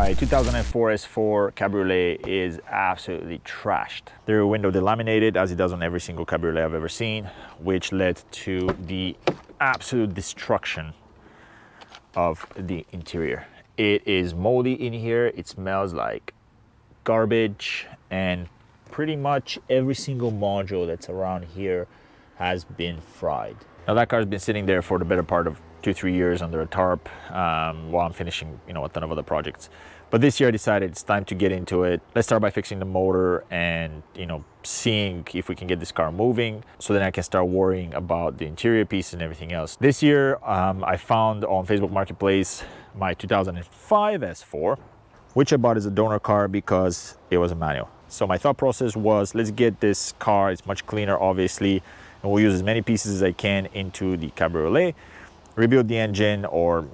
My 2004 S4 Cabriolet is absolutely trashed. The rear window delaminated, as it does on every single Cabriolet I've ever seen, which led to the absolute destruction of the interior. It is moldy in here, it smells like garbage, and pretty much every single module that's around here has been fried. Now that car's been sitting there for the better part of 2-3 years under a tarp while I'm finishing, a ton of other projects. But this year I decided it's time to get into it. Let's start by fixing the motor and, seeing if we can get this car moving, so then I can start worrying about the interior piece and everything else. This year, I found on Facebook Marketplace my 2005 S4, which I bought as a donor car because it was a manual. So my thought process was, let's get this car, it's much cleaner obviously, and we'll use as many pieces as I can into the Cabriolet, rebuild the engine, or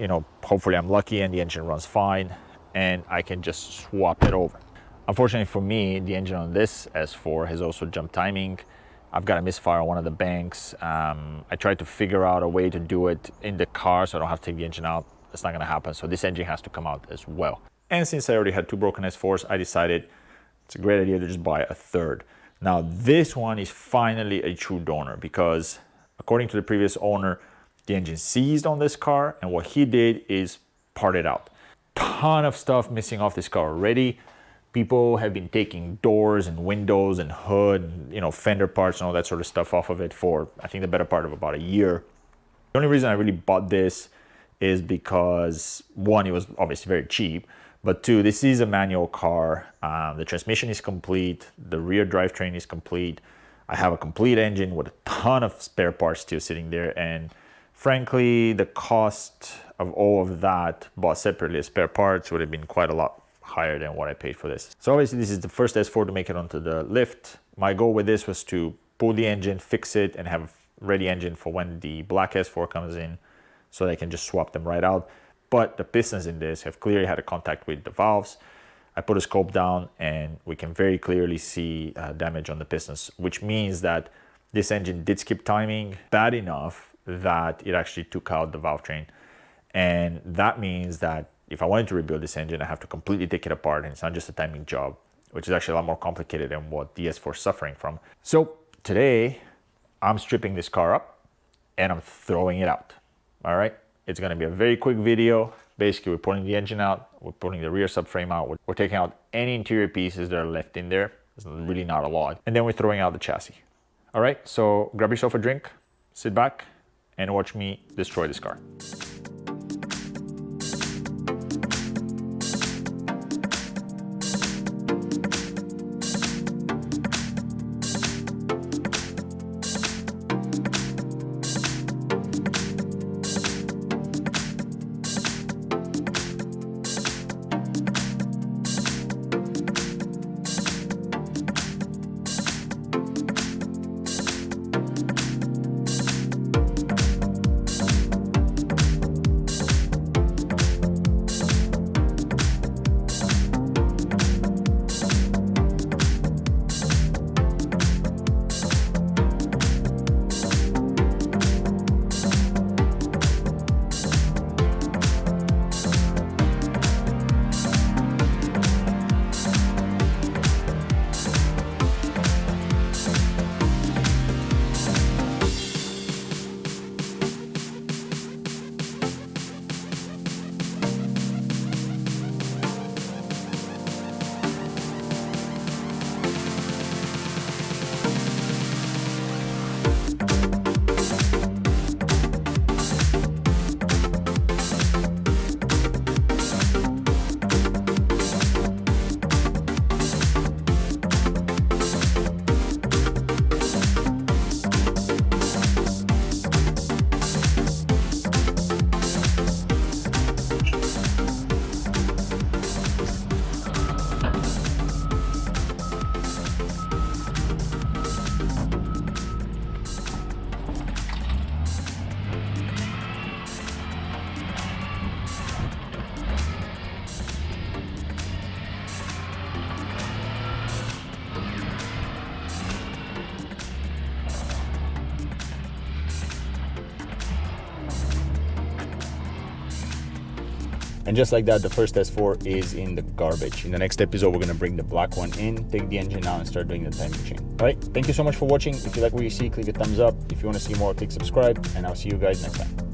hopefully I'm lucky and the engine runs fine and I can just swap it over. Unfortunately for me, the engine on this S4 has also jumped timing. I've got a misfire on one of the banks. I tried to figure out a way to do it in the car so I don't have to take the engine out. That's not gonna happen, so this engine has to come out as well. And since I already had 2 broken S4s, I decided it's a great idea to just buy a third. Now this one is finally a true donor because according to the previous owner, the engine seized on this car, and what he did is part it out. Ton of stuff missing off this car already. People have been taking doors and windows and hood, and, fender parts and all that sort of stuff off of it for, I think, the better part of about a year. The only reason I really bought this is because, one, it was obviously very cheap, but 2, this is a manual car. The transmission is complete, the rear drivetrain is complete. I have a complete engine with a ton of spare parts still sitting there, and frankly, the cost of all of that bought separately as spare parts would have been quite a lot higher than what I paid for this. So obviously this is the first S4 to make it onto the lift. My goal with this was to pull the engine, fix it, and have a ready engine for when the black S4 comes in so that I can just swap them right out. But the pistons in this have clearly had a contact with the valves. I put a scope down and we can very clearly see damage on the pistons, which means that this engine did skip timing bad enough that it actually took out the valve train. And that means that if I wanted to rebuild this engine, I have to completely take it apart, and it's not just a timing job, which is actually a lot more complicated than what the S4 is suffering from. So today, I'm stripping this car up and I'm throwing it out. All right, it's gonna be a very quick video. Basically, we're pulling the engine out, we're pulling the rear subframe out, we're taking out any interior pieces that are left in there. There's really not a lot. And then we're throwing out the chassis. All right, so grab yourself a drink, sit back, and watch me destroy this car. And just like that, the first S4 is in the garbage. In the next episode, we're gonna bring the black one in, take the engine out, and start doing the timing chain. All right, thank you so much for watching. If you like what you see, click a thumbs up. If you wanna see more, click subscribe, and I'll see you guys next time.